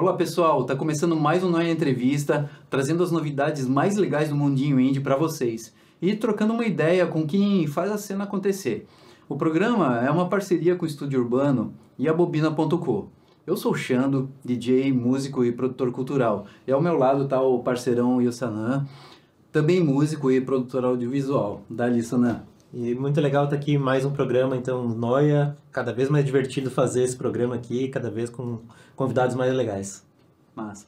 Olá pessoal, tá começando mais um Noia Entrevista, trazendo as novidades mais legais do mundinho indie para vocês e trocando uma ideia com quem faz a cena acontecer. O programa é uma parceria com o Estúdio Urbano e a Bobina.co. Eu sou o Xando, DJ, músico e produtor cultural, e ao meu lado tá o parceirão Yosanan, também músico e produtor audiovisual. Dali, Sanan. E muito legal estar aqui em mais um programa, então, Noia. Cada vez mais divertido fazer esse programa aqui, cada vez com convidados mais legais. Massa.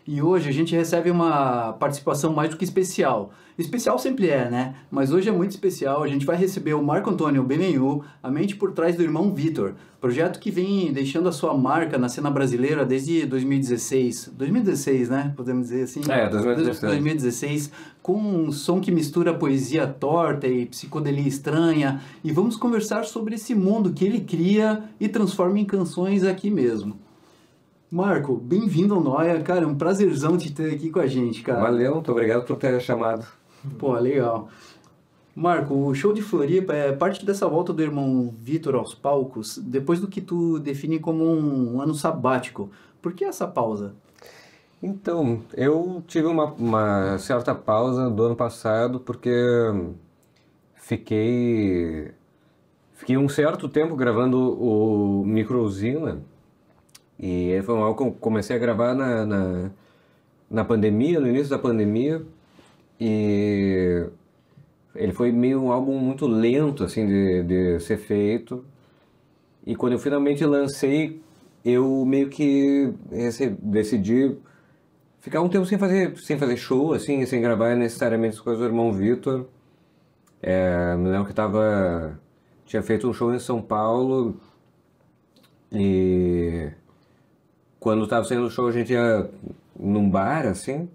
E hoje a gente recebe uma participação mais do que especial. Especial sempre é, né? Mas hoje é muito especial. A gente vai receber o Marco Antônio Bemenhu, a mente por trás do Irmão Vitor. Projeto que vem deixando a sua marca na cena brasileira desde 2016. 2016, né? Podemos dizer assim? 2016. Com um som que mistura poesia torta e psicodelia estranha. E vamos conversar sobre esse mundo que ele cria e transforma em canções aqui mesmo. Marco, bem-vindo ao Noia, cara, é um prazerzão te ter aqui com a gente, cara. Valeu, muito obrigado por ter chamado. Pô, legal. Marco, o show de Floripa é parte dessa volta do Irmão Vitor aos palcos, depois do que tu define como um ano sabático. Por que essa pausa? Então, eu tive uma certa pausa do ano passado porque fiquei um certo tempo gravando o Microusina. E aí foi um álbum que eu comecei a gravar na pandemia, no início da pandemia, e ele foi meio um álbum muito lento, assim, de ser feito. E quando eu finalmente lancei, eu meio que decidi ficar um tempo sem fazer show, assim, sem gravar necessariamente as coisas do Irmão Vitor. Me lembro que tinha feito um show em São Paulo, e quando estava saindo do show, a gente ia num bar, assim,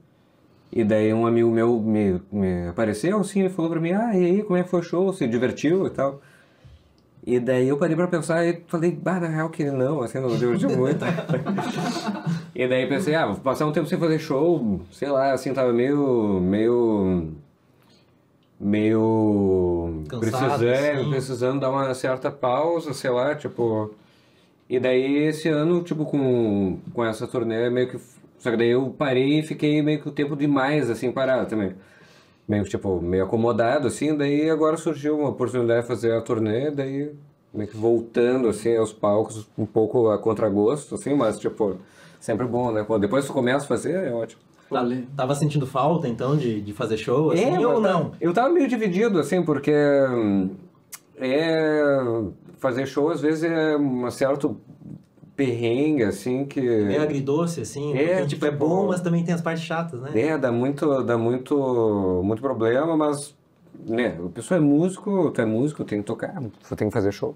e daí um amigo meu me apareceu, assim, e falou pra mim, e aí, como é que foi o show? Se divertiu e tal? E daí eu parei pra pensar e falei, na real que não, assim, não me divertiu muito. E daí pensei, vou passar um tempo sem fazer show, sei lá, assim, tava meio Cansado, precisando dar uma certa pausa, sei lá, tipo. E daí esse ano, tipo, com essa turnê, meio que... Só que daí eu parei e fiquei meio que o tempo demais, assim, parado também. Meio acomodado, assim, daí agora surgiu uma oportunidade de fazer a turnê, daí meio que voltando, assim, aos palcos, um pouco a contragosto, assim, mas, tipo, sempre bom, né? Depois que tu começa a fazer, é ótimo. Tava sentindo falta, então, de fazer show, assim, ou não? Eu tava meio dividido, assim, porque... fazer show às vezes é um certo perrengue, assim, que... Meio agridoce, assim, porque, tipo, é bom, mas também tem as partes chatas, né? Dá muito problema, mas, né, a pessoa é músico, tu é músico, tem que tocar, tu tem que fazer show.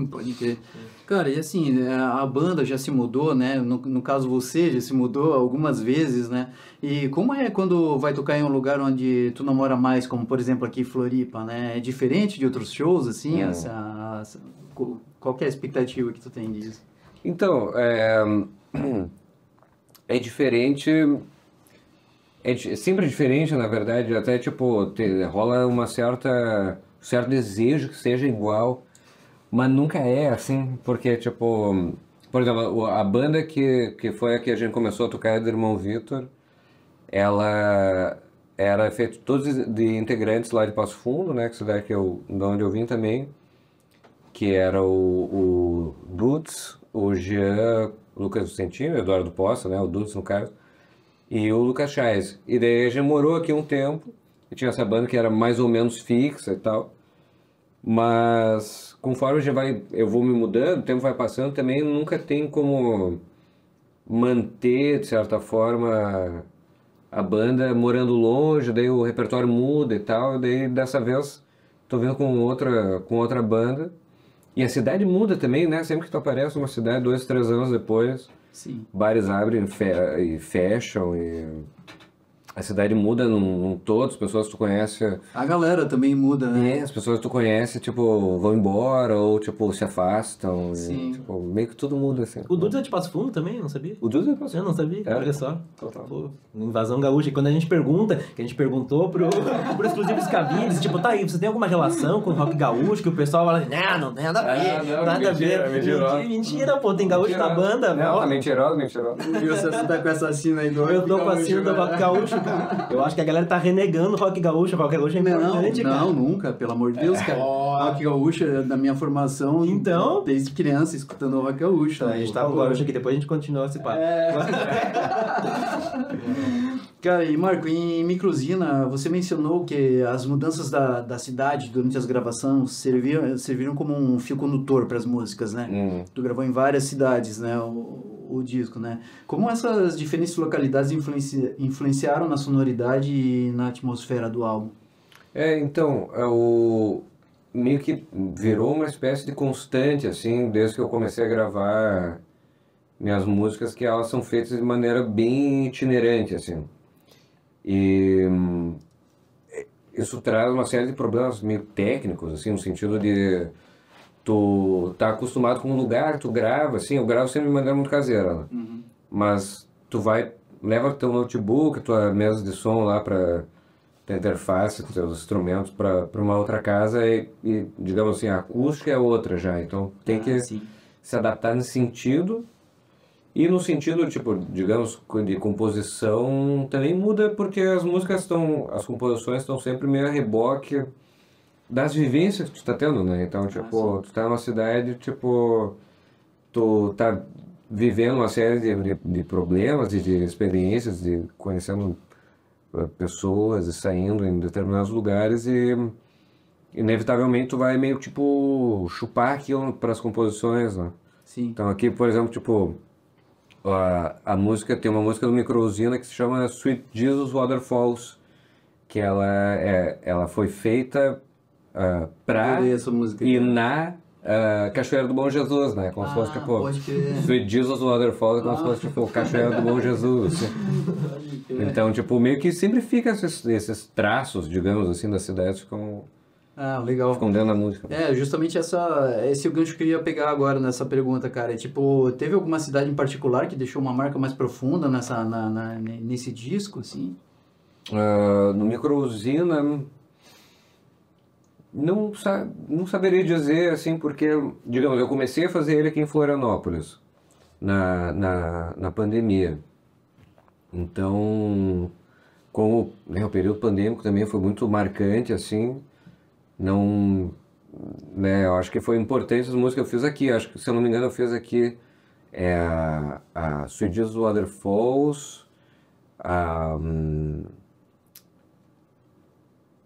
Pode ter. Cara, e assim, a banda já se mudou, né? No caso você já se mudou algumas vezes, né? E como é quando vai tocar em um lugar onde tu não mora mais, como por exemplo aqui em Floripa, né? É diferente de outros shows, assim? Qual que é a expectativa que tu tem disso? Então, é diferente... sempre diferente, na verdade, até tipo, rola um certo desejo que seja igual, mas nunca é assim, porque tipo, por exemplo, a banda que foi a que a gente começou a tocar do Irmão Vitor, ela era feita todos de integrantes lá de Passo Fundo, né, que é cidade de onde eu vim também, que era o Dudes, o Jean, o Lucas Vicentino, o Eduardo Poça, né, o Dudes no caso, e o Lucas Chais. E daí a gente morou aqui um tempo, e tinha essa banda que era mais ou menos fixa e tal, mas conforme eu vou me mudando, o tempo vai passando, também nunca tem como manter, de certa forma, a banda morando longe, daí o repertório muda e tal, e daí dessa vez tô vindo com outra banda, e a cidade muda também, né? Sempre que tu aparece numa cidade, 2, 3 anos depois, sim, bares abrem e fecham, e a cidade muda num todo, as pessoas que tu conhece, A galera também muda, né? as pessoas que tu conhece, tipo, vão embora ou, tipo, se afastam. Sim. Tipo, meio que tudo muda, assim. O Dudes é de Passo Fundo também, não sabia? O Dudu passou. Eu não sabia, É. olha só. Total. Pô, invasão gaúcha. E quando a gente pergunta, que a gente perguntou pro Exclusivos Cabides, tipo, tá aí, você tem alguma relação com o rock gaúcho? Que o pessoal fala, não tem nada a ver, Ah, não, nada mentira, a ver. mentira. Mentira, pô, tem gaúcho na banda, Não, ó. tá mentirosa. E você tá com essa sina aí do Eu tô com a cena do rock gaúcho. Eu acho que a galera tá renegando o rock gaúcho. O rock gaúcho é importante, cara. Não, nunca, pelo amor de Deus, cara. Rock gaúcho é da minha formação, Então? desde criança, escutando rock gaúcho. Tá, a gente tá com o gaúcho aqui, depois a gente continua esse papo. Cara, e Marco, em Microsina, você mencionou que as mudanças da cidade durante as gravações serviram como um fio condutor para as músicas, né? Tu gravou em várias cidades, né, o disco, né? Como essas diferentes localidades influenciaram na sonoridade e na atmosfera do álbum? Então, meio que virou uma espécie de constante, assim, desde que eu comecei a gravar minhas músicas, que elas são feitas de maneira bem itinerante, assim. E isso traz uma série de problemas meio técnicos, assim, no sentido de tu tá acostumado com um lugar, tu grava, assim, eu gravo sempre de maneira muito caseira, né? Mas tu leva teu notebook, tua mesa de som lá para tua interface, teus instrumentos para uma outra casa e, digamos assim, a acústica é outra já, então tem que Sim. se adaptar nesse sentido. E no sentido, tipo, digamos, de composição, também muda porque as composições estão sempre meio a reboque das vivências que tu tá tendo, né? Então, tipo, tu tá numa cidade, tipo, tu tá vivendo uma série de problemas e de experiências, de conhecendo pessoas e saindo em determinados lugares e inevitavelmente tu vai meio, tipo, chupar aquilo para as composições, né? Sim. Então aqui, por exemplo, tipo, a música, tem uma música do Microsina que se chama Sweet Jesus Waterfalls, que ela foi feita pra Adorei essa música. ir na Cachoeira do Bom Jesus, né? Como se fosse, tipo, pode crer. Sweet Jesus Waterfalls, como se fosse, tipo, Cachoeira do Bom Jesus. Então, tipo, meio que sempre fica esses traços, digamos assim, das cidades ficam Legal. dentro da música. Justamente esse é o gancho que eu ia pegar agora nessa pergunta, cara. Tipo, teve alguma cidade em particular que deixou uma marca mais profunda nesse disco, assim? No Microsina, não saberia dizer, assim, porque, digamos, eu comecei a fazer ele aqui em Florianópolis, na pandemia. Então, como, né, o período pandêmico também foi muito marcante, assim, não, né, eu acho que foi importante as músicas que eu fiz aqui. Acho que, se eu não me engano, eu fiz aqui a Sweet Jesus Waterfalls,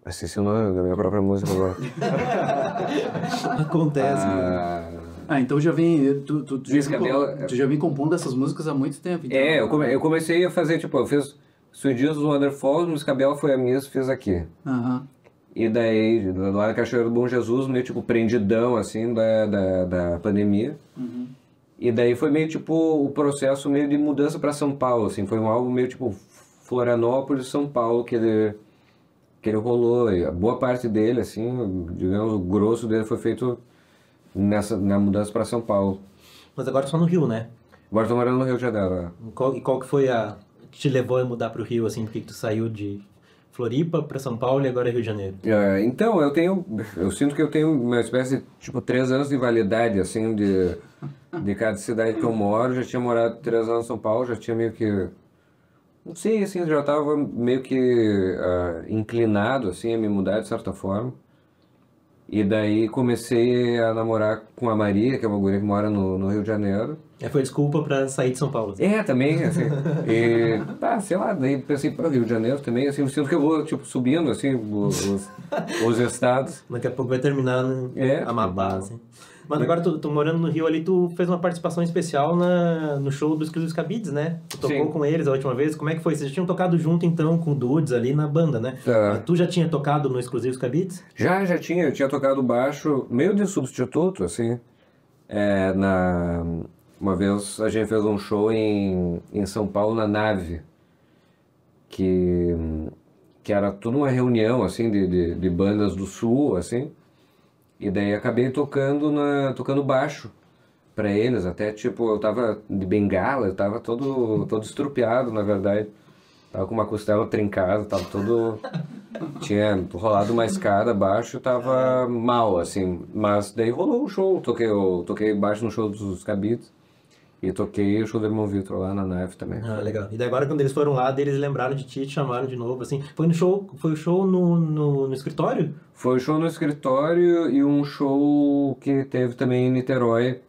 esqueci o nome da minha própria música agora. Acontece. Então já vem. Tu Cabelo. já vem compondo essas músicas há muito tempo. Então. Eu comecei a fazer, tipo, eu fiz Sweet Jesus Waterfalls, Música Cabelo foi a minha, fiz aqui. E daí, lá na Cachoeira do Bom Jesus, meio tipo prendidão, assim, da pandemia. E daí foi meio tipo o processo meio de mudança para São Paulo, assim, foi um álbum meio tipo Florianópolis, São Paulo, que ele rolou. E a boa parte dele, assim, digamos, o grosso dele foi feito na mudança para São Paulo. Mas agora só no Rio, né? Agora estou morando no Rio de Janeiro. Qual que foi que te levou a mudar pro Rio, assim? Por que tu saiu de Floripa para São Paulo e agora Rio de Janeiro? Então, eu sinto que eu tenho uma espécie de, tipo, 3 anos de validade, assim, de cada cidade que eu moro. Já tinha morado 3 anos em São Paulo, já tinha meio que, não sei, assim, já estava meio que inclinado, assim, a me mudar de certa forma. E daí comecei a namorar com a Maria, que é uma guria que mora no Rio de Janeiro. Foi desculpa pra sair de São Paulo. Também, assim. E, sei lá, daí pensei, para Rio de Janeiro também, assim, eu sinto que eu vou, tipo, subindo, assim, os estados. Daqui a pouco vai terminar no Amapá, assim. Mas agora tu morando no Rio ali, tu fez uma participação especial no show do Exclusivos Cabides, né? Tu tocou com eles a última vez. Como é que foi? Vocês já tinham tocado junto, então, com o Dudes ali na banda, né? Tu já tinha tocado no Exclusivos Cabides? Já tinha. Eu tinha tocado baixo, meio de substituto, assim. Uma vez a gente fez um show em São Paulo, na Nave. que era toda uma reunião, assim, de bandas do Sul, assim, e daí acabei tocando baixo pra eles, até, tipo, eu tava de bengala, eu tava todo estrupiado, na verdade, tava com uma costela trincada, tava todo... Tinha rolado uma escada abaixo, tava mal, assim, mas daí rolou o show, toquei baixo no show dos Cabides, e toquei o show do Irmão Vitor lá na nave também. Ah, legal. E daí agora quando eles foram lá, eles lembraram de ti, te chamaram de novo, assim. Foi o show no escritório? Foi um show no escritório e um show que teve também em Niterói,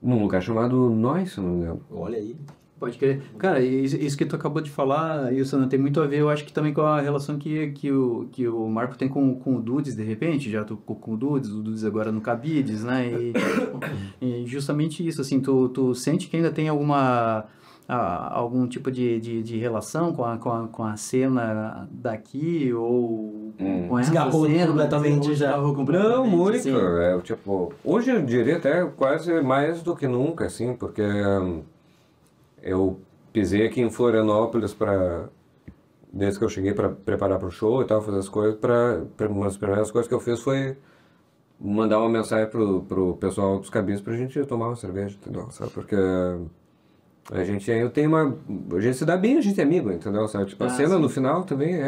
num lugar chamado Nós, se não me engano. Olha aí. Pode crer. Cara, isso que tu acabou de falar, Wilson, tem muito a ver, eu acho que também com a relação que o Marco tem com o Dudes, de repente, já tocou com o Dudes agora no Cabides, né? E justamente isso, assim, tu sente que ainda tem algum tipo de relação com a cena daqui, ou com essa Desgarrou cena? completamente já. Desgarrou completamente, Não, muito. assim. Tipo, hoje eu diria até quase mais do que nunca, assim, porque eu pisei aqui em Florianópolis desde que eu cheguei para preparar para o show e tal, fazer as coisas, uma das primeiras coisas que eu fiz foi mandar uma mensagem pro pessoal dos Cabides pra gente tomar uma cerveja, entendeu? Sabe? Porque a gente se dá bem, a gente é amigo, entendeu? Sabe? Tipo, a cena sim. no final também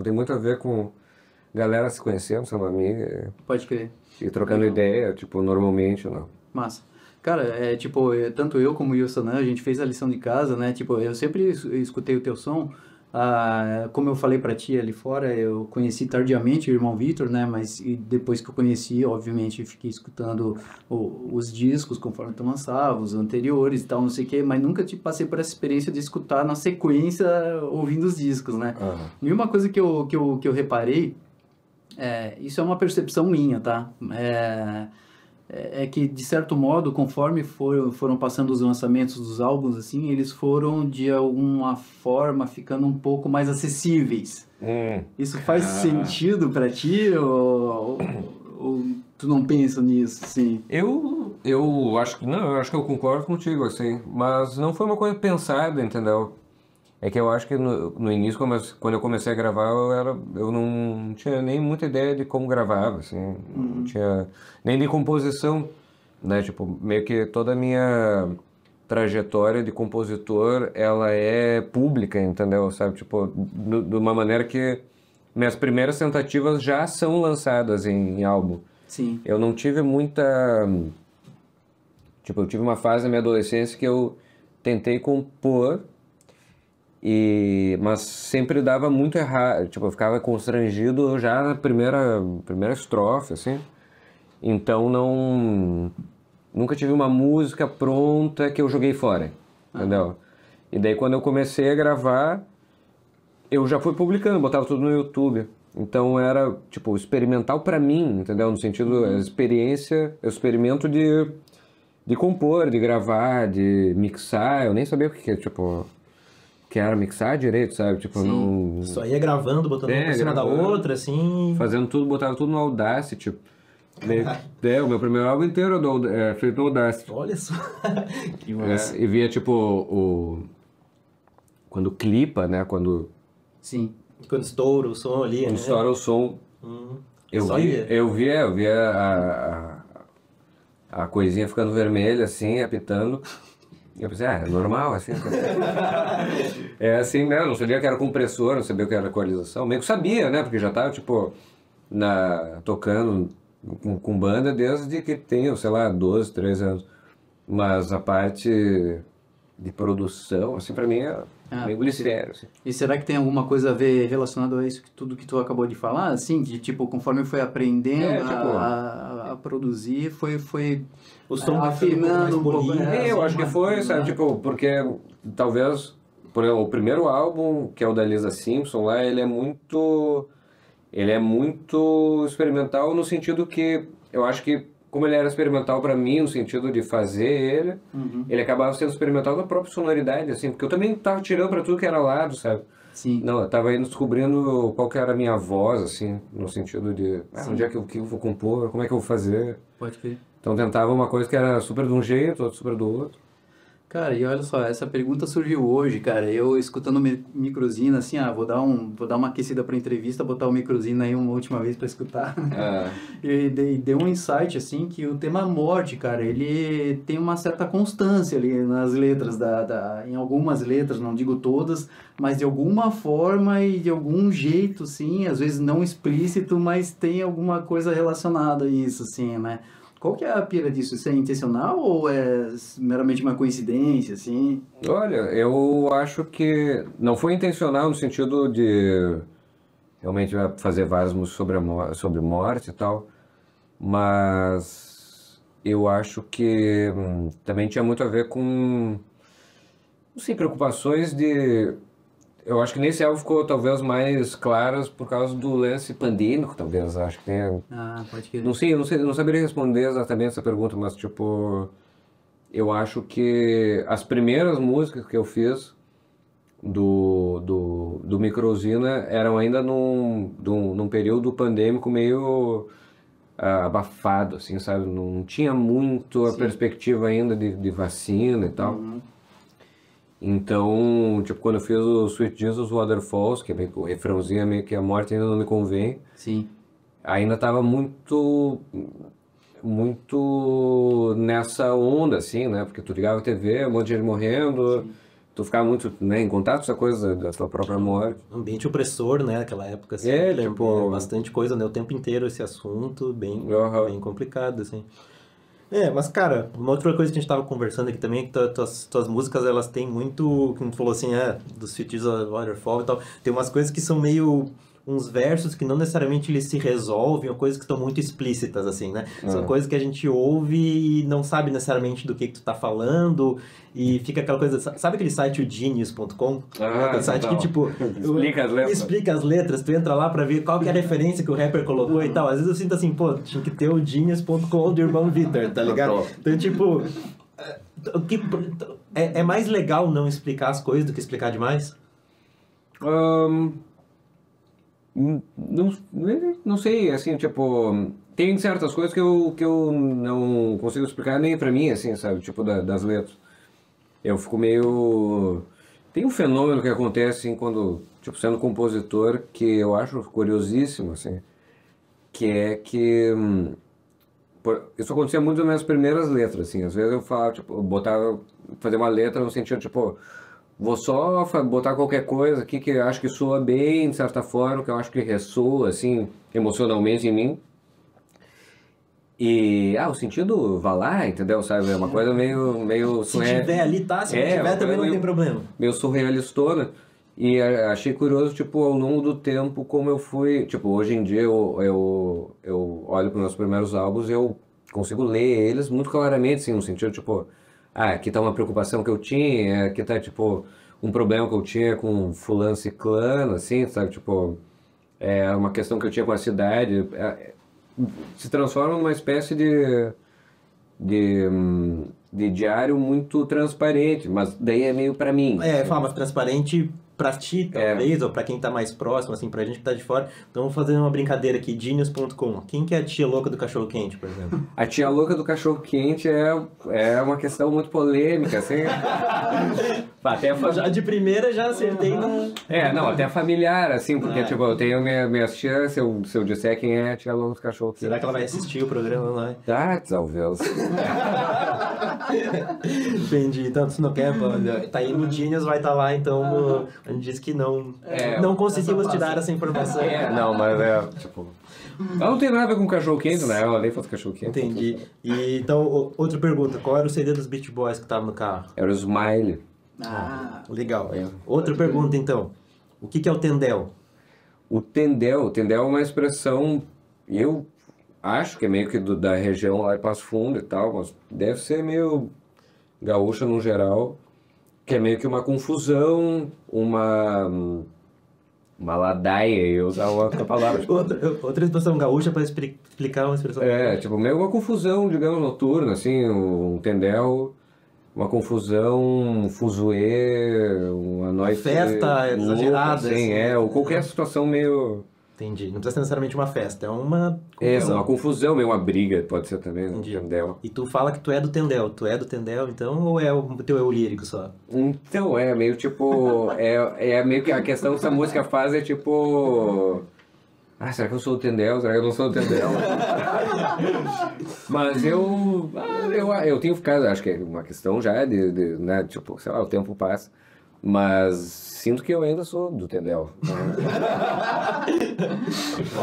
tem muito a ver com galera se conhecendo, sendo amiga Pode crer. e trocando ideia, tipo, normalmente, não. Massa. Cara, tanto eu como o Wilson, né, a gente fez a lição de casa, né, tipo, eu sempre escutei o teu som, como eu falei pra ti ali fora, eu conheci tardiamente o Irmão Vitor, né, mas depois que eu conheci, obviamente, fiquei escutando os discos conforme tu lançava, os anteriores e tal, não sei o quê, mas nunca passei por essa experiência de escutar na sequência, ouvindo os discos, né. E uma coisa que eu reparei, isso é uma percepção minha, tá, que, de certo modo, conforme foram passando os lançamentos dos álbuns, assim, eles foram, de alguma forma, ficando um pouco mais acessíveis. Isso faz sentido pra ti? Ou tu não pensa nisso, assim? Eu acho que não, eu acho que eu concordo contigo, assim, mas não foi uma coisa pensada, entendeu? É que eu acho que no início, quando eu comecei a gravar, eu não tinha nem muita ideia de como gravava, assim, não tinha nem de composição, né? Tipo, meio que toda a minha trajetória de compositor, ela é pública, entendeu? Sabe? Tipo, de uma maneira que minhas primeiras tentativas já são lançadas em álbum. Sim. Eu não tive muita... Tipo, eu tive uma fase na minha adolescência que eu tentei compor, mas sempre dava muito errado, tipo, eu ficava constrangido já na primeira estrofe, assim. Então nunca tive uma música pronta que eu joguei fora, entendeu? E daí quando eu comecei a gravar, eu já fui publicando, botava tudo no YouTube. Então era, tipo, experimental pra mim, entendeu? No sentido, eu experimento de compor, de gravar, de mixar, eu nem sabia o que tipo... que era mixar direito, sabe? Tipo, não... Só ia gravando, botando uma por cima da outra, assim... Fazendo tudo, botava tudo no Audacity, tipo... o meu primeiro álbum inteiro é feito no Audacity. Olha só! Que massa. E via, tipo, quando clipa, né? Sim. Quando estoura o som ali, Quando né? estoura o som. Eu via a coisinha ficando vermelha, assim, apitando. Eu pensei, é normal, assim. É assim, né? Eu não sabia que era compressor, não sabia que era equalização. Meio que sabia, né? Porque já tava, tipo, tocando com banda desde que tenho, sei lá, 12, 13 anos. Mas a parte de produção, assim, pra mim é meio mistério, assim. E será que tem alguma coisa a ver relacionado a isso, tudo que tu acabou de falar? Assim, de tipo, conforme foi aprendendo a produzir, foi o som afinando um pouco. Eu acho que foi, sabe, tipo, porque talvez, por exemplo, o primeiro álbum, que é o da Lisa Simpson lá, ele é muito experimental no sentido que eu acho que, como ele era experimental pra mim, no sentido de fazer ele, ele acabava sendo experimental na própria sonoridade, assim, porque eu também tava tirando pra tudo que era lado, sabe? Sim. Não, eu tava indo descobrindo qual que era a minha voz, assim, no sentido de, onde é que eu vou compor, como é que eu vou fazer. Pode ver. Então tentava uma coisa que era super de um jeito, outra super do outro. Cara, e olha só, essa pergunta surgiu hoje, cara. Eu escutando Microzina, assim, vou dar uma aquecida pra entrevista, botar o Microzina aí uma última vez pra escutar. E deu um insight, assim, que o tema morte, cara, ele tem uma certa constância ali nas letras, em algumas letras, não digo todas, mas de alguma forma e de algum jeito, sim, às vezes não explícito, mas tem alguma coisa relacionada a isso, assim, né? Qual que é a pira disso? Isso é intencional ou é meramente uma coincidência, assim? Olha, eu acho que não foi intencional no sentido de realmente fazer várias músicas sobre morte e tal, mas eu acho que também tinha muito a ver com, não sei, preocupações de... Eu acho que nesse álbum ficou talvez mais claras por causa do lance pandêmico, talvez, acho que tem... Pode querer. Não sei, não saberia responder exatamente essa pergunta, mas tipo, eu acho que as primeiras músicas que eu fiz do Microzina eram ainda num período pandêmico meio abafado, assim, sabe? Não tinha muito a perspectiva ainda de vacina e tal. Então, tipo, quando eu fiz o Sweet Jesus Waterfalls, que é meio que o refrãozinho, é meio que a morte ainda não me convém, Sim. ainda tava muito nessa onda, assim, né? Porque tu ligava a TV, um monte de gente morrendo, tu ficava muito, né, em contato com essa coisa da tua própria morte. Ambiente opressor, né? Aquela época, assim. Tipo... Bastante coisa, né? O tempo inteiro esse assunto, bem complicado, assim. Mas, cara, uma outra coisa que a gente tava conversando aqui também é que tuas músicas, elas têm muito, como tu falou assim, do Sweet Jesus Waterfall e tal, tem umas coisas que são meio... uns versos que não necessariamente eles se resolvem, ou coisas que estão muito explícitas, assim, né? São coisas que a gente ouve e não sabe necessariamente do que tu tá falando, e fica aquela coisa... Sabe aquele site, o Genius.com? Aquele site que, tipo... Explica as letras, tu entra lá pra ver qual que é a referência que o rapper colocou e tal. Às vezes eu sinto assim, pô, tinha que ter o Genius.com do irmão Vitor, tá ligado? Então, tipo... É mais legal não explicar as coisas do que explicar demais? Não sei, assim, tipo, tem certas coisas que eu não consigo explicar nem pra mim, assim, sabe, tipo, das letras. Eu fico meio... Tem um fenômeno que acontece, assim, quando, tipo, sendo compositor, que eu acho curiosíssimo, assim, que é que... Isso acontecia muito nas minhas primeiras letras, assim, às vezes eu falava, tipo, fazer uma letra no sentido, tipo... Vou só botar qualquer coisa aqui que eu acho que soa bem, de certa forma, que eu acho que ressoa, assim, emocionalmente em mim. E, o sentido vai lá, entendeu? Sabe? É uma coisa meio se tiver ali, tá? Se não tiver, também não tem problema. Meio surrealistona. E achei curioso, tipo, ao longo do tempo, como eu fui... Tipo, hoje em dia eu olho para os meus primeiros álbuns e eu consigo ler eles muito claramente, assim, no sentido, tipo... aqui tá uma preocupação que eu tinha, aqui tá, tipo, um problema que eu tinha com fulano ciclano, assim, sabe, tipo, uma questão que eu tinha com a cidade, se transforma numa espécie de diário muito transparente, mas daí é meio pra mim. Mas transparente pra ti, talvez, ou pra quem tá mais próximo, assim, pra gente que tá de fora. Então, vamos fazer uma brincadeira aqui, Genius.com. Quem que é a tia louca do cachorro-quente, por exemplo? A tia louca do cachorro-quente é uma questão muito polêmica, assim. Já de primeira já acertei na... até familiar, assim, porque, tipo, eu tenho minhas tias, se eu disser quem é a tia louca do cachorro-quente. Será que ela vai assistir o programa lá? Talvez. Entendi. Então, se não quer, tá aí no Genius, vai estar lá, então... A gente disse que não conseguimos te dar essa informação. Mas tipo... Ela não tem nada a ver com cachorro-quente, né? Ela nem faz cachorro-quente. Entendi. E, então, outra pergunta. Qual era o CD dos Beach Boys que tava no carro? Era o Smile. Legal. Outra pergunta, então. O que é o Tendel? O Tendel é uma expressão... Eu acho que é meio que da região lá de Passo Fundo e tal, mas deve ser meio gaúcha no geral... Que é meio que uma confusão, uma ladaia, eu usar outra palavra. Outra expressão gaúcha para explicar uma expressão. Tipo, meio uma confusão, digamos, noturna, assim, um tendel, uma confusão, um fuzuê, uma noite... Festa exagerada. Assim, ou qualquer situação meio Entendi. Não precisa ser necessariamente uma festa, é uma confusão. É uma confusão, meio uma briga, pode ser também, no Tendel. E tu fala que tu é do Tendel. Tu é do Tendel, então, ou é o teu eu lírico só? Então, é meio tipo... é meio que a questão que essa música faz é tipo... Ah, será que eu sou o Tendel? Será que eu não sou o Tendel? Mas eu tenho ficado... Acho que é uma questão já de né, tipo, sei lá, o tempo passa. Mas sinto que eu ainda sou do Tendel.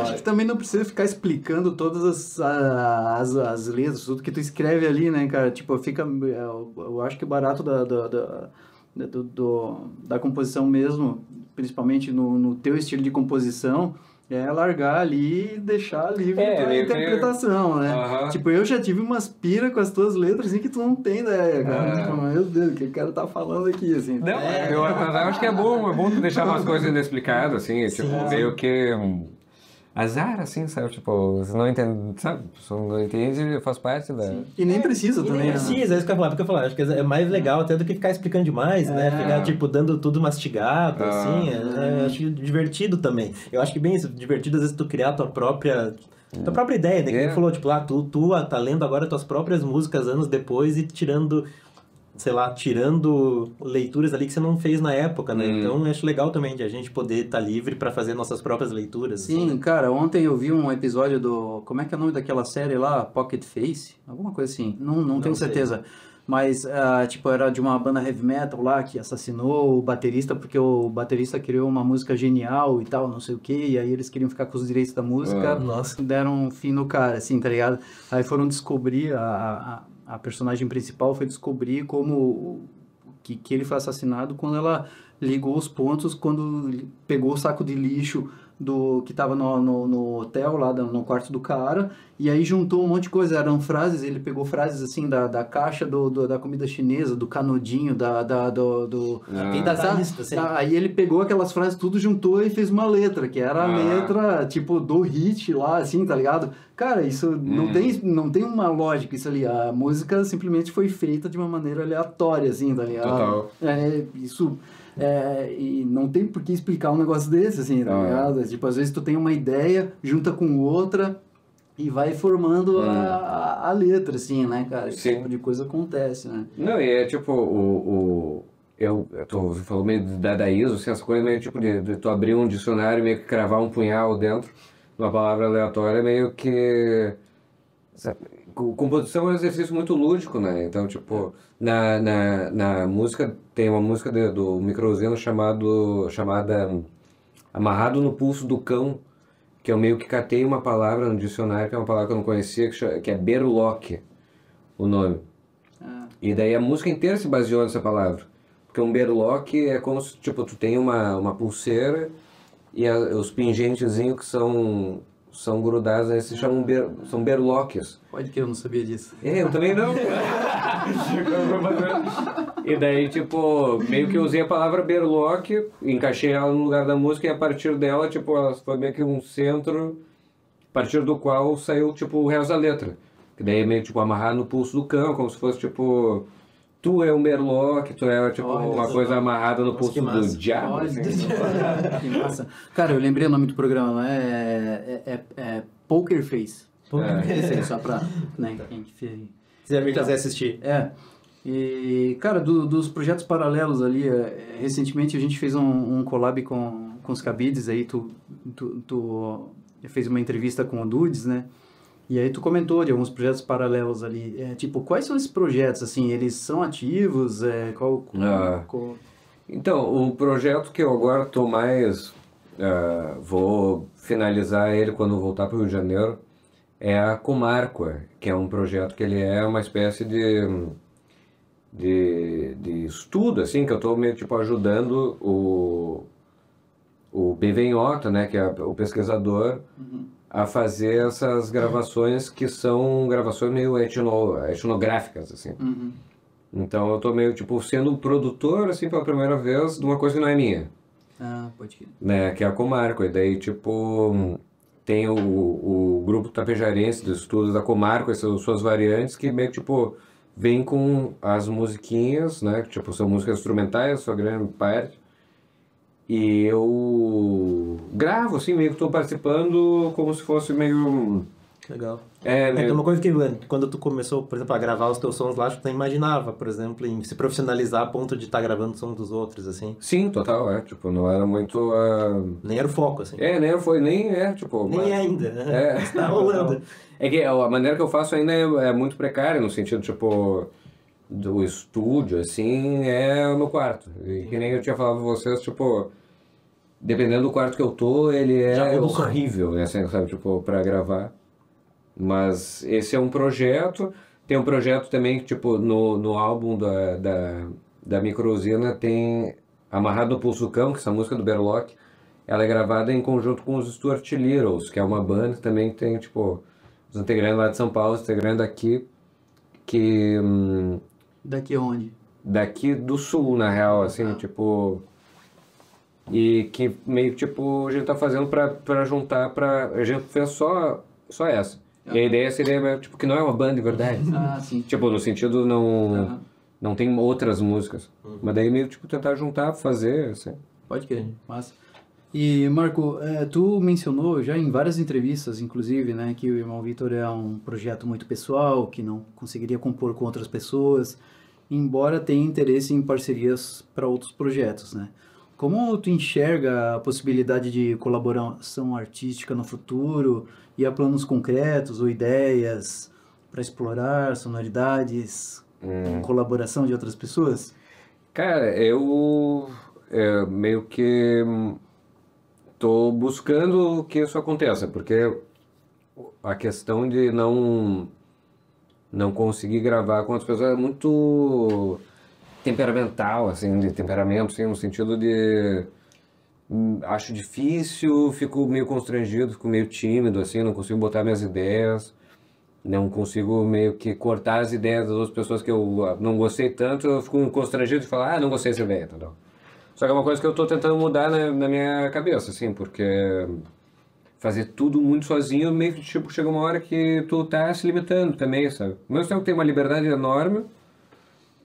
Acho que também não precisa ficar explicando todas as letras, tudo que tu escreve ali, né, cara? Tipo, eu acho que o barato da composição mesmo, principalmente no teu estilo de composição, é largar ali e deixar livre pra interpretação, né? Tipo, eu já tive umas pira com as tuas letras assim que tu não tem ideia, cara. Tipo, meu Deus, o que o cara tá falando aqui, assim. Não, eu acho que é bom tu deixar umas coisas inexplicadas, assim, tipo, meio que azar, assim, sabe? Tipo, você não entende, sabe? Você não entende, faz parte da... Sim. E nem precisa também, nem precisa, é isso que eu ia falar, porque eu falar, acho que é mais legal até do que ficar explicando demais, né? Ficar, tipo, dando tudo mastigado, assim, acho divertido também. Eu acho que bem isso, divertido às vezes tu criar a tua própria ideia, né? Que tu falou, tipo, lá, tu tá lendo agora tuas próprias músicas anos depois e tirando leituras ali que você não fez na época, né? Então, eu acho legal também de a gente poder estar livre para fazer nossas próprias leituras. Sim, assim, né? cara, ontem eu vi um episódio do... Como é que é o nome daquela série lá? Pocket Face? Alguma coisa assim. Não tenho certeza. Mas, tipo, era de uma banda heavy metal lá que assassinou o baterista porque o baterista criou uma música genial e tal, não sei o que, e aí eles queriam ficar com os direitos da música, deram um fim no cara, assim, tá ligado? Aí foram descobrir, a personagem principal foi descobrir como que ele foi assassinado quando ela ligou os pontos, quando pegou o saco de lixo que tava no hotel, lá no quarto do cara, e aí juntou um monte de coisa, eram frases, ele pegou frases assim da caixa da comida chinesa, do canudinho, Assim. Aí ele pegou aquelas frases, tudo juntou e fez uma letra, que era a letra, tipo, do hit lá, assim, tá ligado? Cara, isso não tem uma lógica isso ali, a música simplesmente foi feita de uma maneira aleatória, assim, tá ligado? Total. E não tem por que explicar um negócio desse, assim, tá ligado? Tipo, às vezes tu tem uma ideia, junta com outra e vai formando a letra, assim, né, cara? Esse tipo de coisa acontece, né? Não, e é tipo, você falou meio de dadaísmo, assim, essa coisa meio tipo de tu abrir um dicionário e meio que cravar um punhal dentro de uma palavra aleatória, meio que... Sabe? Composição é um exercício muito lúdico, né? Então, tipo, na música, tem uma música do Microzeno chamada Amarrado no Pulso do Cão, que eu meio que catei uma palavra no dicionário, que é uma palavra que eu não conhecia, que é berloque, o nome. E daí a música inteira se baseou nessa palavra. Porque um berloque é como se, tipo, tu tem uma pulseira e os pingentezinhos que são grudados, aí se chamam são berloques. Pode que eu não sabia disso. Eu também não. E daí, tipo, meio que eu usei a palavra berloque, encaixei ela no lugar da música e a partir dela, tipo, ela foi meio que um centro, a partir do qual saiu, tipo, o resto da letra. Que daí é meio, tipo, amarrar no pulso do cão, como se fosse, tipo... Tu é um berloque, tu é, tipo, uma coisa amarrada no pulso do diabo. Assim. Que massa. Cara, eu lembrei o nome do programa, é Poker Face. Poker Face, só pra, né, quem quiser assistir. E, cara, dos projetos paralelos ali, recentemente a gente fez um collab com os Cabides, aí tu fez uma entrevista com o Dudes, né? E aí tu comentou de alguns projetos paralelos ali. Tipo, quais são esses projetos, assim? Eles são ativos? Então, o projeto que eu agora estou mais... vou finalizar ele quando eu voltar para o Rio de Janeiro, é a Comarqua, que é um projeto que ele é uma espécie de estudo, assim, que eu estou meio, tipo, ajudando o Bevenhota, né, que é o pesquisador, a fazer essas gravações que são gravações meio etnográficas, assim. Então eu tô meio, tipo, sendo produtor, assim, pela primeira vez de uma coisa que não é minha. Pode ir. Né, que é a Comarco. E daí, tipo, tem o grupo tapejarense dos estudos da Comarco, essas suas variantes, que meio que, tipo, vem com as musiquinhas, né, que, tipo, são músicas instrumentais, a sua grande parte, E eu gravo, assim, meio que estou participando como se fosse meio... Legal. meio... uma coisa que quando tu começou, por exemplo, a gravar os teus sons lá, tu nem imaginava, por exemplo, em se profissionalizar a ponto de estar gravando som dos outros, assim. Sim, total, tipo, não era muito... Nem era o foco, assim. Tipo... Nem ainda, né? Está rolando. É que a maneira que eu faço ainda é muito precária, no sentido, tipo, do estúdio, assim, é no quarto. E que nem eu tinha falado pra vocês, tipo, dependendo do quarto que eu tô, ele é horrível, né, assim, sabe, tipo, pra gravar. Mas esse é um projeto. Tem um projeto também que, tipo, no álbum da Microusina tem Amarrado no Pulso do Cão, que é essa música do Berlock, ela é gravada em conjunto com os Stuart Littles, que é uma banda que também tem, tipo, os integrantes lá de São Paulo, os integrantes daqui, que... Daqui onde? Daqui do sul, na real, assim, tipo... E que meio, tipo, a gente tá fazendo pra juntar pra... A gente fez só essa. E a ideia seria, tipo, que não é uma banda de verdade. Sim. Tipo, no sentido não tem outras músicas. Mas daí meio, tipo, tentar juntar, fazer, assim. Pode crer, massa. E, Marco, tu mencionou já em várias entrevistas, inclusive, né, que o Irmão Vitor é um projeto muito pessoal, que não conseguiria compor com outras pessoas, embora tenha interesse em parcerias para outros projetos, né? Como tu enxerga a possibilidade de colaboração artística no futuro e há planos concretos ou ideias para explorar sonoridades em colaboração de outras pessoas? Cara, eu meio que tô buscando que isso aconteça, porque a questão de não conseguir gravar com as pessoas é muito temperamental, assim, de temperamento, assim, no sentido de acho difícil, fico meio constrangido, fico meio tímido, assim, não consigo botar minhas ideias, não consigo meio que cortar as ideias das outras pessoas que eu não gostei tanto, eu fico constrangido de falar, não gostei dessa ideia, entendeu? Só que é uma coisa que eu tô tentando mudar na minha cabeça, assim, porque fazer tudo muito sozinho, meio que, tipo, chega uma hora que tu tá se limitando também, sabe? Ao mesmo tempo que tem uma liberdade enorme,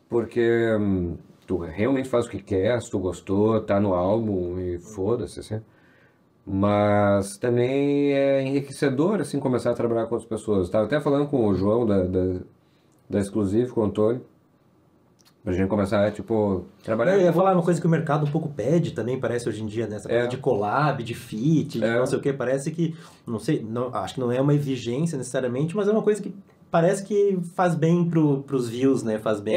porque tu realmente faz o que quer, se tu gostou, tá no álbum e foda-se, assim. Mas também é enriquecedor, assim, começar a trabalhar com outras pessoas. Tava até falando com o João da Exclusive, com o Antônio, pra gente começar, tipo, trabalhar... Eu ia falar uma coisa que o mercado um pouco pede também, parece hoje em dia, né? Essa coisa de collab, de feat, de não sei o que, parece que, não sei, acho que não é uma exigência necessariamente, mas é uma coisa que parece que faz bem pros views, né? Faz bem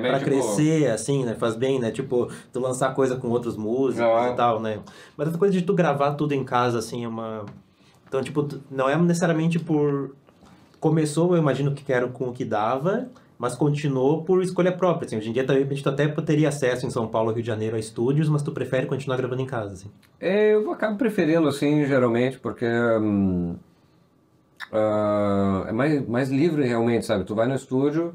pra tipo... crescer, assim, né? Faz bem, né? Tipo, tu lançar coisa com outros músicos e tal, né? Mas essa coisa de tu gravar tudo em casa, assim, é uma... Então, tipo, não é necessariamente por... Começou, eu imagino que era com o que dava, mas continuou por escolha própria, assim. Hoje em dia, a gente até teria acesso em São Paulo, Rio de Janeiro, a estúdios, mas tu prefere continuar gravando em casa, assim. Eu acabo preferindo, assim, geralmente, porque... é mais livre realmente, sabe? Tu vai no estúdio,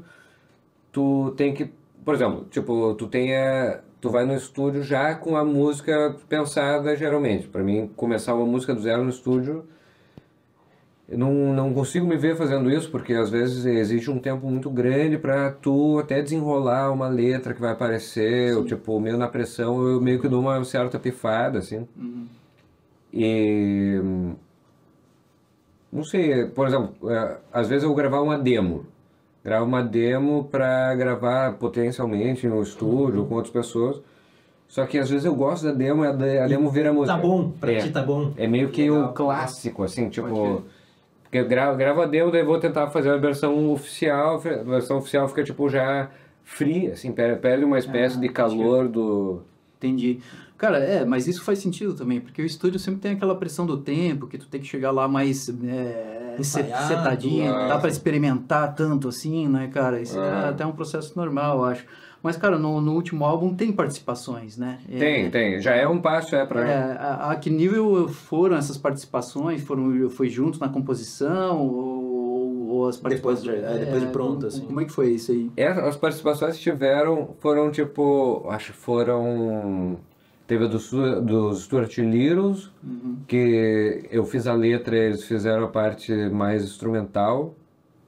tu tem que, por exemplo, tipo, tu vai no estúdio já com a música pensada geralmente. Pra mim, começar uma música do zero no estúdio, eu não consigo me ver fazendo isso, porque às vezes exige um tempo muito grande pra tu até desenrolar uma letra que vai aparecer, ou tipo, meio na pressão, eu meio que dou uma certa pifada, assim. E... Não sei, por exemplo, às vezes eu vou gravar uma demo. Gravo uma demo pra gravar potencialmente no estúdio com outras pessoas. Só que às vezes eu gosto da demo e a demo vira música. Tá bom, pra ti tá bom. É meio que o clássico, assim, tipo... Porque eu gravo a demo, daí vou tentar fazer a versão oficial. A versão oficial fica, tipo, já fria, assim, perde uma espécie de calor do... Entendi. Cara, mas isso faz sentido também, porque o estúdio sempre tem aquela pressão do tempo, que tu tem que chegar lá mais setadinho, não dá pra experimentar tanto assim, né, cara? Isso é até um processo normal, eu acho. Mas, cara, no último álbum tem participações, né? Tem. Já é um passo, pra... A que nível foram essas participações? Foi junto na composição ou as participações... Depois de pronto, assim. Como é que foi isso aí? As participações que foram tipo, acho que foram... Teve a dos Stuart Littles, que eu fiz a letra, eles fizeram a parte mais instrumental,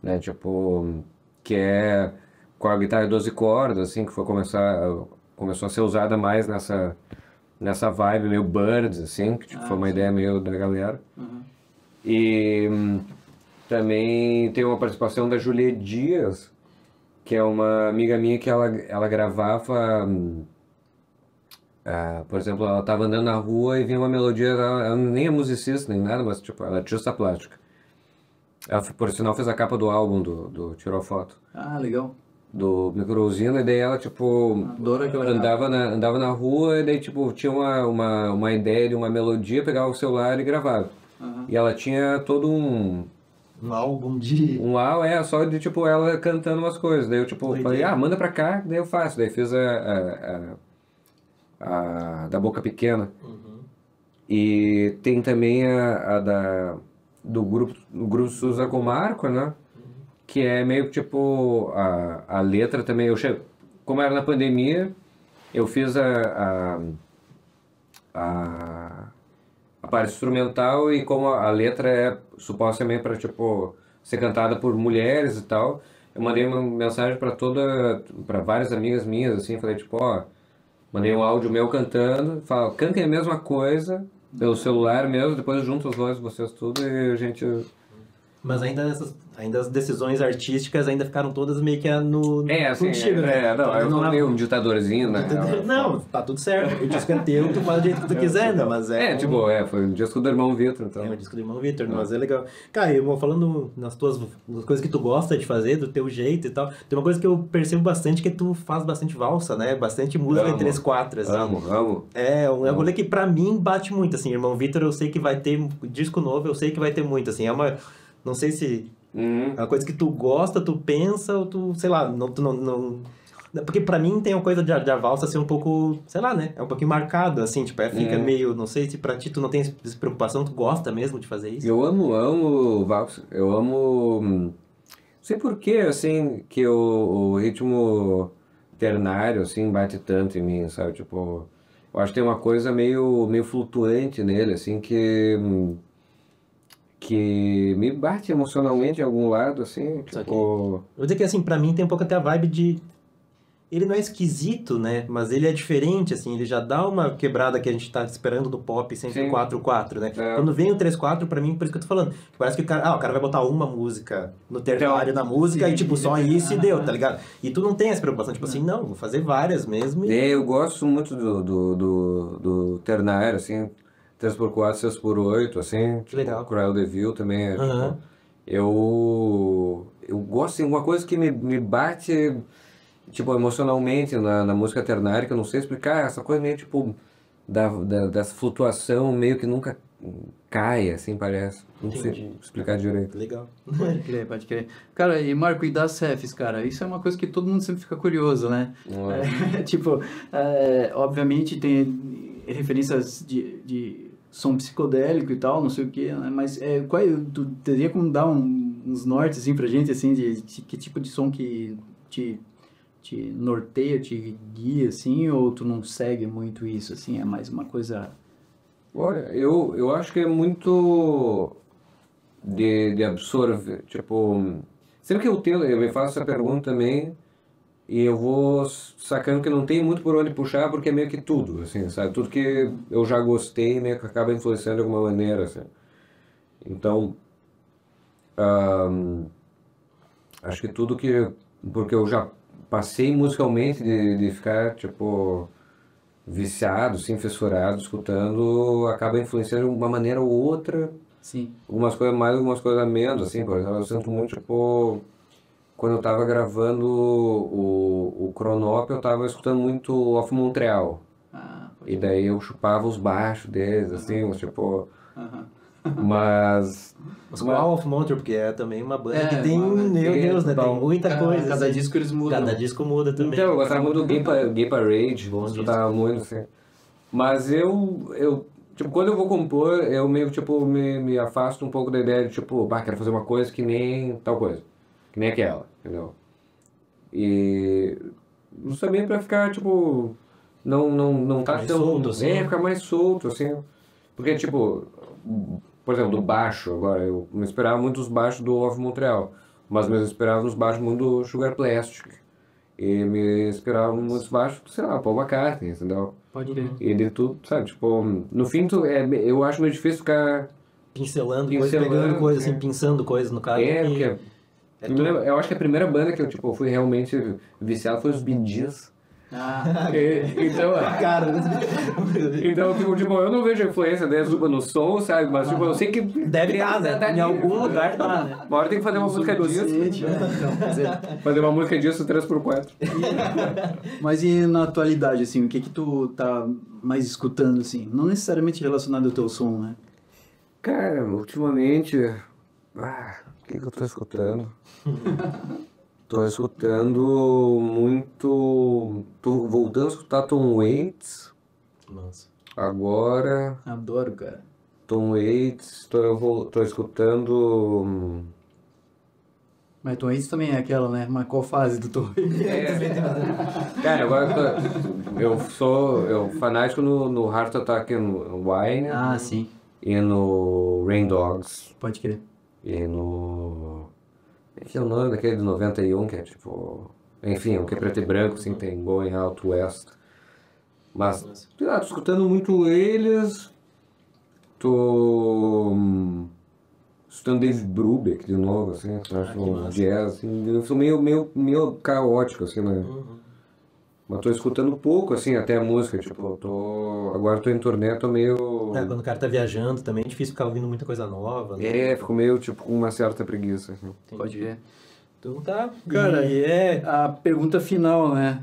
né, tipo, que é com a guitarra 12 cordas, assim, que começou a ser usada mais nessa vibe meio Birds, assim, que tipo, foi uma ideia meio da galera. E também tem uma participação da Juliette Dias, que é uma amiga minha que ela gravava, por exemplo, ela tava andando na rua e vinha uma melodia, ela nem é musicista nem nada, mas tipo, ela é artista plástica. Ela, por sinal, fez a capa do álbum do Tirou Foto. Ah, legal. Do Microusina, e daí ela, tipo, andava na rua, e daí, tipo, tinha uma ideia de uma melodia, pegava o celular e gravava. E ela tinha todo um álbum de... só de, tipo, ela cantando umas coisas. Daí eu, tipo, falei, manda pra cá, daí eu faço. Daí fiz a da Boca Pequena. E tem também do grupo Souza Comarco, né? Que é meio que tipo a letra também. Como era na pandemia, eu fiz a parte instrumental, e como a letra é supostamente para tipo ser cantada por mulheres e tal, eu mandei uma mensagem para várias amigas minhas, assim, falei tipo, mandei um áudio meu cantando, falo, cantem a mesma coisa pelo celular mesmo, depois eu junto os dois, vocês tudo, e a gente... Mas ainda as decisões artísticas ainda ficaram todas meio que assim, contigo, né? Eu não meio um ditadorzinho, né? Não, tá tudo certo. O disco é teu, tu faz do jeito que tu quiser, né? Mas foi um disco do irmão Vitor, então. É um disco do irmão Vitor, mas é legal. Cara, eu falando nas coisas que tu gosta de fazer, do teu jeito e tal, tem uma coisa que eu percebo bastante, que tu faz bastante valsa, né? Bastante música em 3/4, assim. Amo. É um rolê que pra mim bate muito, assim. Irmão Vitor, eu sei que vai ter disco novo, eu sei que vai ter muito, assim. É uma... Não sei se é uma coisa que tu gosta, tu pensa, ou tu, sei lá, tu não... Porque pra mim tem uma coisa de a valsa ser um pouco, sei lá, né? É um pouquinho marcado, assim, tipo, fica meio... Não sei se pra ti tu não tem essa preocupação, tu gosta mesmo de fazer isso? Eu amo valsa, eu amo... Não sei por que, assim, que o ritmo ternário, assim, bate tanto em mim, sabe? Tipo, eu acho que tem uma coisa meio flutuante nele, assim, que me bate emocionalmente em algum lado, assim, tipo... Vou dizer que, assim, pra mim tem um pouco até a vibe de... Ele não é esquisito, né? Mas ele é diferente, assim, ele já dá uma quebrada que a gente tá esperando do pop sempre 4/4, né? Quando vem o 3/4, pra mim, por isso que eu tô falando, parece que o cara vai botar uma música no ternário da música e, tipo, só isso e deu, tá ligado? E tu não tem essa preocupação, tipo assim, não, vou fazer várias mesmo. Eu gosto muito do ternário, assim, 3/4, 6/8, assim, tipo, legal. Cruel de Vil também, tipo, eu gosto, assim, uma coisa que me bate, tipo, emocionalmente na música ternária, que eu não sei explicar, essa coisa meio, tipo, dessa flutuação meio que nunca cai, assim, parece. Não sei explicar direito. Legal. Pode crer. Cara, e Marco, e das Cefs, cara? Isso é uma coisa que todo mundo sempre fica curioso, né? Tipo, obviamente tem referências de som psicodélico e tal, não sei o que, né? Mas tu teria como dar uns nortes, assim, pra gente, assim, de que tipo de som que te norteia, te guia, assim, ou tu não segue muito isso, assim, é mais uma coisa... Olha, eu acho que é muito de absorver, tipo, sempre que eu me faço essa pergunta também, e eu vou sacando que não tem muito por onde puxar, porque é meio que tudo, assim, sabe? Tudo que eu já gostei meio que acaba influenciando de alguma maneira, assim. Então, acho que tudo porque eu já passei musicalmente de ficar, tipo, viciado, assim, fissurado, escutando, acaba influenciando de uma maneira ou outra. Sim. Algumas coisas mais, algumas coisas menos, assim, por exemplo, eu sinto muito, tipo, quando eu tava gravando o Cronop, eu tava escutando muito Off Montreal. E daí eu chupava os baixos deles, assim, tipo... Mas qual Off Montreal, porque é também uma banda que tem, meu Deus, né? Tem muita coisa. Cada disco eles mudam. Cada disco muda também. Então, eu gostava muito do Gay Parade, escutava muito, assim. Mas tipo, quando eu vou compor, eu meio, tipo, me afasto um pouco da ideia de, tipo, quero fazer uma coisa que nem tal coisa. Que nem aquela, entendeu? E... também pra ficar, tipo... Não tá tão... solto, assim. Ficar mais solto, assim. Porque, tipo... Por exemplo, do baixo, agora, eu me esperava muito os baixos do Off Montreal. Mas eu esperava os baixos muito do Sugar Plastic. e me inspirava muito baixo, sei lá, Paul McCartney, entendeu? Pode ver. E de tudo, sabe, tipo, no fim eu acho meio difícil ficar Pincelando coisas, pegando coisas, assim, pinçando coisas no cara. porque eu acho que a primeira banda que eu, tipo, fui realmente viciado foi os Bee Gees. Então, tipo, eu não vejo influência deles no som, sabe? Mas, tipo, eu sei que deve estar, né? Em algum lugar tá, né? Uma hora tem que fazer uma música disso. Fazer uma música disso 3x4. Mas e na atualidade, assim, o que tu tá mais escutando, assim? Não necessariamente relacionado ao teu som, né? Cara, ultimamente... o que eu tô escutando? Tô escutando muito... Tô voltando a escutar Tom Waits. Nossa. Agora... Adoro, cara. Tom Waits, tô escutando... Mas Tom Waits também é aquela, né? Mas qual fase do Tom Waits? Cara, agora eu sou fanático no Heart Attack and Wine. Ah, sim. E no Rain Dogs. Pode crer. E no... Esse é o nome daquele de 91, que é tipo... Enfim, o que é preto e branco, assim, tem Going Out West. Mas, sei lá, tô escutando muito eles. Tô... escutando Dave Brubeck de novo, assim, acho um jazz, assim. Eu sou meio caótico, assim, né? Mas tô escutando pouco, assim, até a música, tipo, agora tô em turnê, tô meio... Quando o cara tá viajando também é difícil ficar ouvindo muita coisa nova, né? fico meio, tipo, com uma certa preguiça, assim. Pode ver. Então tá. Cara, a pergunta final, né?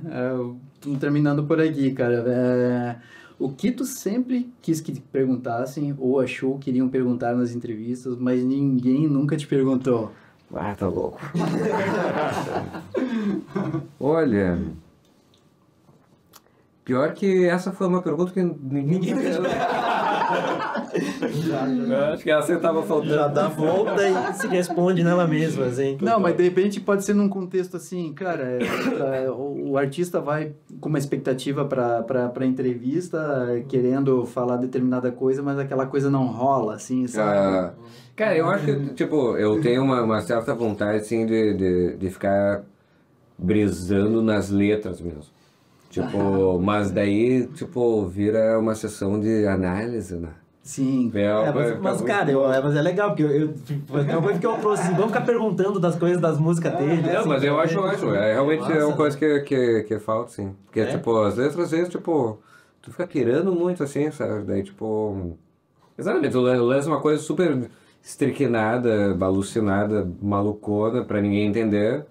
Tô terminando por aqui, cara. O que tu sempre quis que te perguntassem ou achou que iriam perguntar nas entrevistas, mas ninguém nunca te perguntou? Tá louco. Olha... Pior que essa foi uma pergunta que ninguém fez. Acho que essa tava faltando. Já dá volta e se responde nela mesma, assim. Não, mas de repente pode ser num contexto assim, cara, o artista vai com uma expectativa pra entrevista, querendo falar determinada coisa, mas aquela coisa não rola, assim, sabe? Cara, eu acho que, tipo, eu tenho uma certa vontade, assim, de ficar brisando nas letras mesmo. Tipo, mas daí, tipo, vira uma sessão de análise, né? Sim. Mas cara, mas é legal, porque uma coisa que eu trouxe assim, vamos ficar perguntando das coisas das músicas dele. Não, assim, mas eu acho, realmente é uma coisa que falta, sim. Porque, tipo, as letras, às vezes, tipo, tu fica pirando muito, assim, sabe? Daí, tipo... Exatamente, tu lança uma coisa super estriquinada, alucinada, malucona, pra ninguém entender.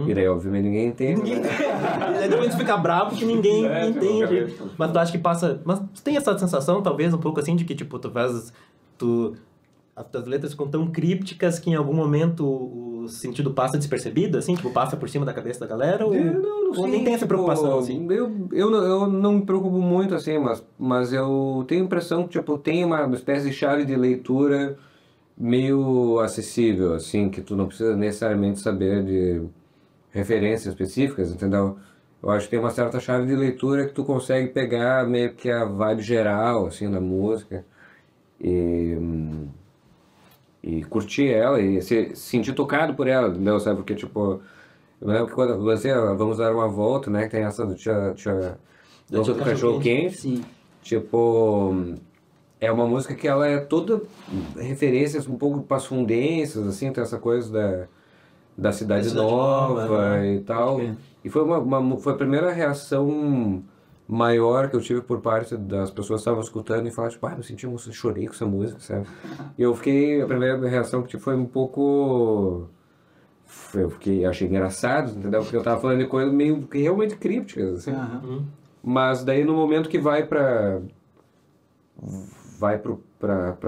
E daí, obviamente, ninguém entende. Aí depois tu fica bravo que ninguém entende. Mas tu acha que passa... Mas tu tem essa sensação, talvez, um pouco assim, de que, tipo, as tuas letras ficam tão crípticas que em algum momento o sentido passa despercebido, assim? Tipo, passa por cima da cabeça da galera? Ou nem tem essa preocupação, assim? Eu não me preocupo muito, assim, mas eu tenho a impressão que, tipo, tem uma espécie de chave de leitura meio acessível, assim, que tu não precisa necessariamente saber de referências específicas, entendeu? Eu acho que tem uma certa chave de leitura que tu consegue pegar meio que a vibe geral, assim, da música e curtir ela e se sentir tocado por ela, entendeu? Sabe? Porque, tipo, eu lembro que quando você Vamos Dar Uma Volta, né, que tem essa do do Cachorro Quente, Sim. tipo... É uma música que ela é toda referências um pouco passundências, assim, tem essa coisa da cidade nova e tal. E foi foi a primeira reação maior que eu tive por parte das pessoas que estavam escutando e falaram, tipo, eu senti emoção, chorei com essa música, sabe? E a primeira reação que tive foi um pouco... achei engraçado, entendeu? Porque eu tava falando de coisas meio realmente crípticas, assim. Mas daí no momento que vai pra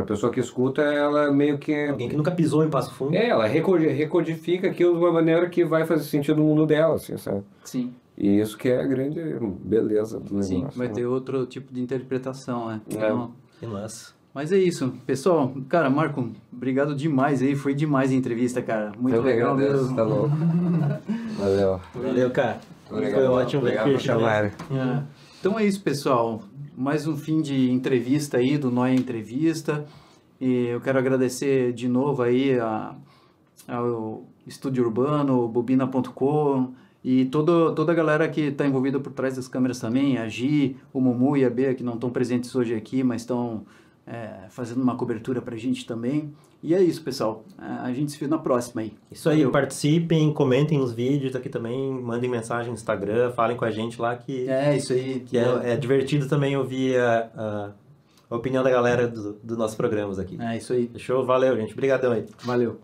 pessoa que escuta, ela meio que... Alguém que nunca pisou em Passo Fundo. Ela recodifica aquilo de uma maneira que vai fazer sentido no mundo dela, assim, sabe? Sim. E isso que é a grande beleza do negócio. Sim, vai ter outro tipo de interpretação, né? Que massa. Mas é isso. Pessoal, cara, Marco, obrigado demais aí. Foi demais a entrevista, cara. Muito legal mesmo. Tá louco. Valeu, cara. Obrigado. Foi ótimo ver Obrigado por chamarem. Então é isso, pessoal. Mais um fim de entrevista aí, do Noia Entrevista. E eu quero agradecer de novo aí ao Estúdio Urbano, Bobina.com E toda a galera que está envolvida por trás das câmeras também, a Gi, o Mumu e a Bea, que não estão presentes hoje aqui, mas estão fazendo uma cobertura pra gente também. E é isso, pessoal. A gente se vê na próxima aí. Isso aí, participem, comentem os vídeos aqui também, mandem mensagem no Instagram, falem com a gente lá que... Isso aí. Que é divertido também ouvir a opinião da galera dos nossos programas aqui. Isso aí. Fechou? Valeu, gente. Obrigadão aí. Valeu.